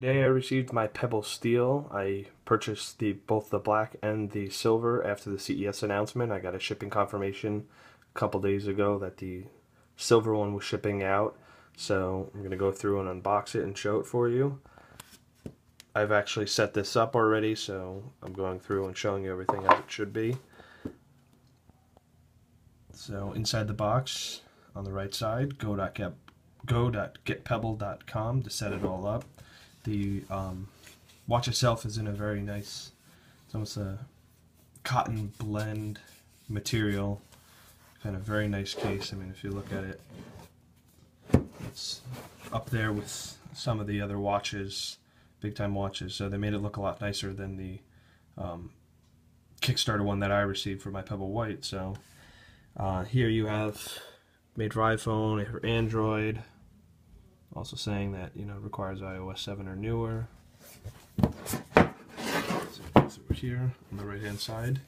Today I received my Pebble Steel. I purchased both the black and the silver after the CES announcement. I got a shipping confirmation a couple days ago that the silver one was shipping out. So I'm going to go through and unbox it and show it for you. I've actually set this up already, so I'm going through and showing you everything as it should be. So inside the box, on the right side, go.getpebble.com to set it all up. The watch itself is in a very nice, it's almost a cotton blend material, kind of very nice case. I mean, if you look at it, it's up there with some of the other watches, big time watches, so they made it look a lot nicer than the Kickstarter one that I received for my Pebble White. So here you have made for iPhone, for Android, also saying that, you know, it requires iOS 7 or newer. So over here on the right hand side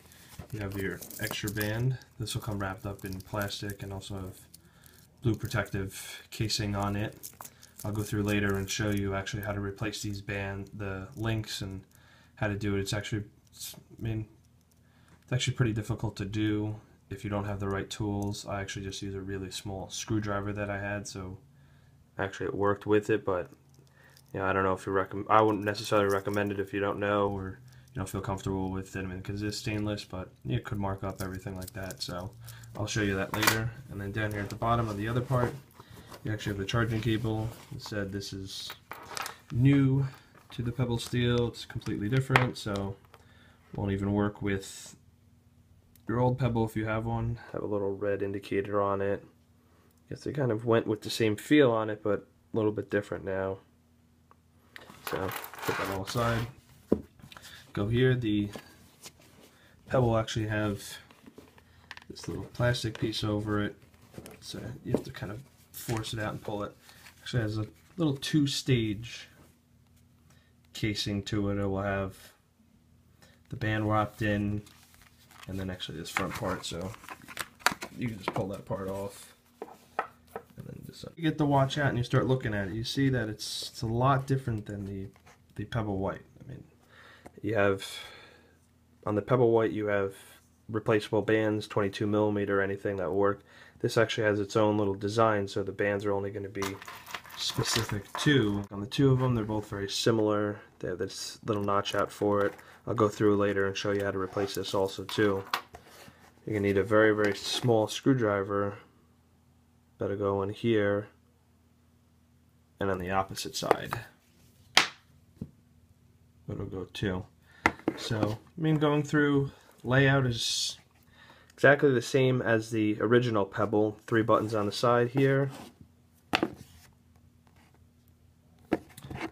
you have your extra band. This will come wrapped up in plastic and also have blue protective casing on it. I'll go through later and show you actually how to replace these the links and how to do it. It's actually pretty difficult to do if you don't have the right tools. I actually just use a really small screwdriver that I had, so actually it worked with it, but you know, I don't know if I wouldn't necessarily recommend it if you don't know or you don't feel comfortable with it. I mean, because it's stainless, but it could mark up everything like that, so I'll show you that later. And then down here at the bottom of the other part, you actually have the charging cable. It said this is new to the Pebble Steel. It's completely different, so won't even work with your old Pebble if you have one. Have a little red indicator on it. Guess they kind of went with the same feel on it, but a little bit different now. So put that all aside. Go here. The Pebble actually have this little plastic piece over it, so you have to kind of force it out and pull it. Actually has a little two-stage casing to it. It will have the band wrapped in, and then actually this front part, so you can just pull that part off. And then just you get the watch out and you start looking at it, you see that it's a lot different than the Pebble White. I mean, you have on the Pebble White you have replaceable bands, 22mm or anything that will work. This actually has its own little design, so the bands are only going to be specific to. On the two of them, they're both very similar. They have this little notch out for it. I'll go through later and show you how to replace this also too. You're going to need a very, very small screwdriver. Better go in here and on the opposite side. It'll go too. So, I mean, going through, layout is exactly the same as the original Pebble. 3 buttons on the side here.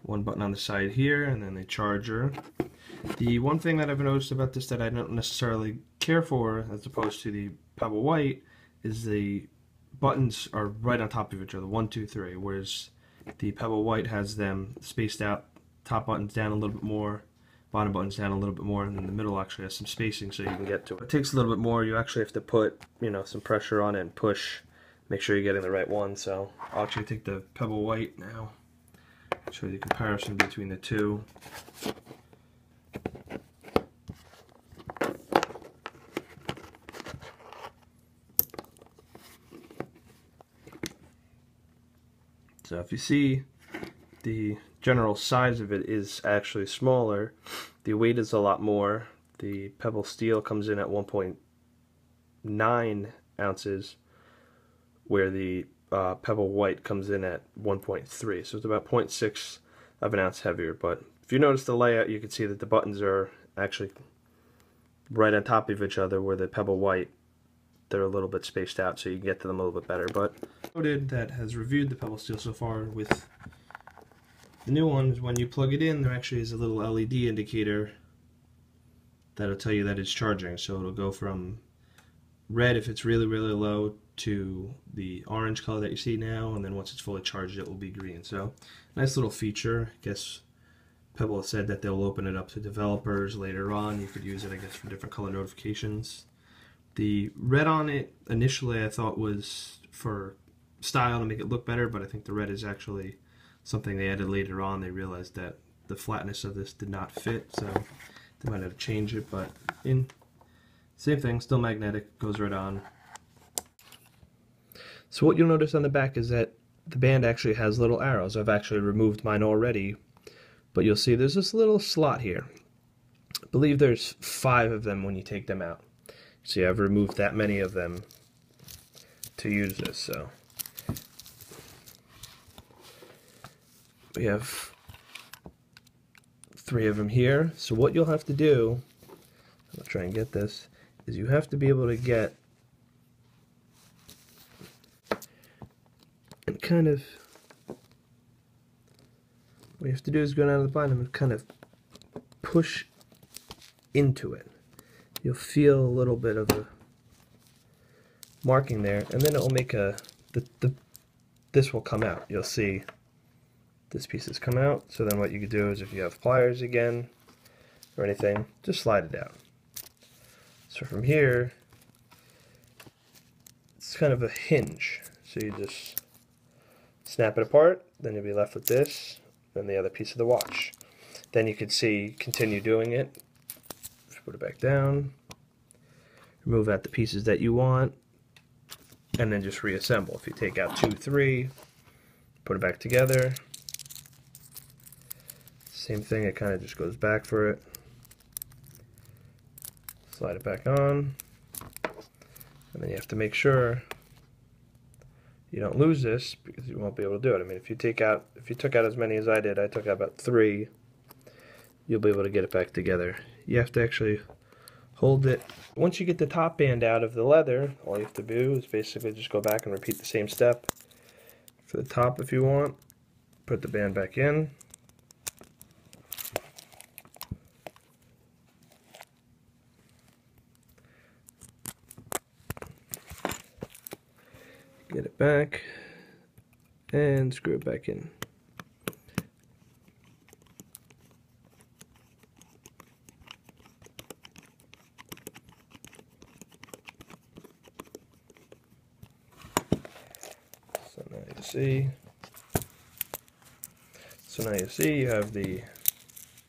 1 button on the side here, and then the charger. The one thing that I've noticed about this that I don't necessarily care for, as opposed to the Pebble White, is the buttons are right on top of each other, 1, 2, 3, whereas the Pebble White has them spaced out, top buttons down a little bit more, bottom buttons down a little bit more, and then the middle actually has some spacing so you can get to it. It takes a little bit more. You actually have to put, you know, some pressure on it and push, make sure you're getting the right one. So I'll actually take the Pebble White now, show you the comparison between the two. So if you see, the general size of it is actually smaller. The weight is a lot more. The Pebble Steel comes in at 1.9 ounces, where the Pebble White comes in at 1.3. So it's about 0.6 of an ounce heavier. But if you notice the layout, you can see that the buttons are actually right on top of each other, where the Pebble White, they're a little bit spaced out, so you can get to them a little bit better. But that has reviewed the Pebble Steel so far with the new ones, when you plug it in, there actually is a little LED indicator that'll tell you that it's charging. So it'll go from red if it's really, really low to the orange color that you see now, and then once it's fully charged it will be green. So nice little feature. I guess Pebble said that they'll open it up to developers later on. You could use it, I guess, for different color notifications. The red on it initially I thought was for style to make it look better, but I think the red is actually something they added later on. They realized that the flatness of this did not fit, so they might have to change it, but same thing, still magnetic, goes right on. So what you'll notice on the back is that the band actually has little arrows. I've actually removed mine already, but you'll see there's this little slot here. I believe there's 5 of them when you take them out. See, I've removed that many of them to use this, so we have 3 of them here. So what you'll have to do, I'll try and get this, is you have to be able to get and kind of, what you have to do is go down to the bottom and kind of push into it. You'll feel a little bit of a marking there, and then it will make this will come out. You'll see this piece has come out, so then what you could do is if you have pliers again or anything, just slide it out. So from here, it's kind of a hinge, so you just snap it apart, then you'll be left with this and the other piece of the watch. Then you could see, continue doing it. Put it back down, remove out the pieces that you want, and then just reassemble. If you take out 2, 3, put it back together. Same thing, it kind of just goes back for it. Slide it back on, and then you have to make sure you don't lose this because you won't be able to do it. I mean, if you took out as many as I did, I took out about 3, you'll be able to get it back together. You have to actually hold it. Once you get the top band out of the leather, all you have to do is basically just go back and repeat the same step for the top if you want. Put the band back in. Get it back and screw it back in. So now you see you have the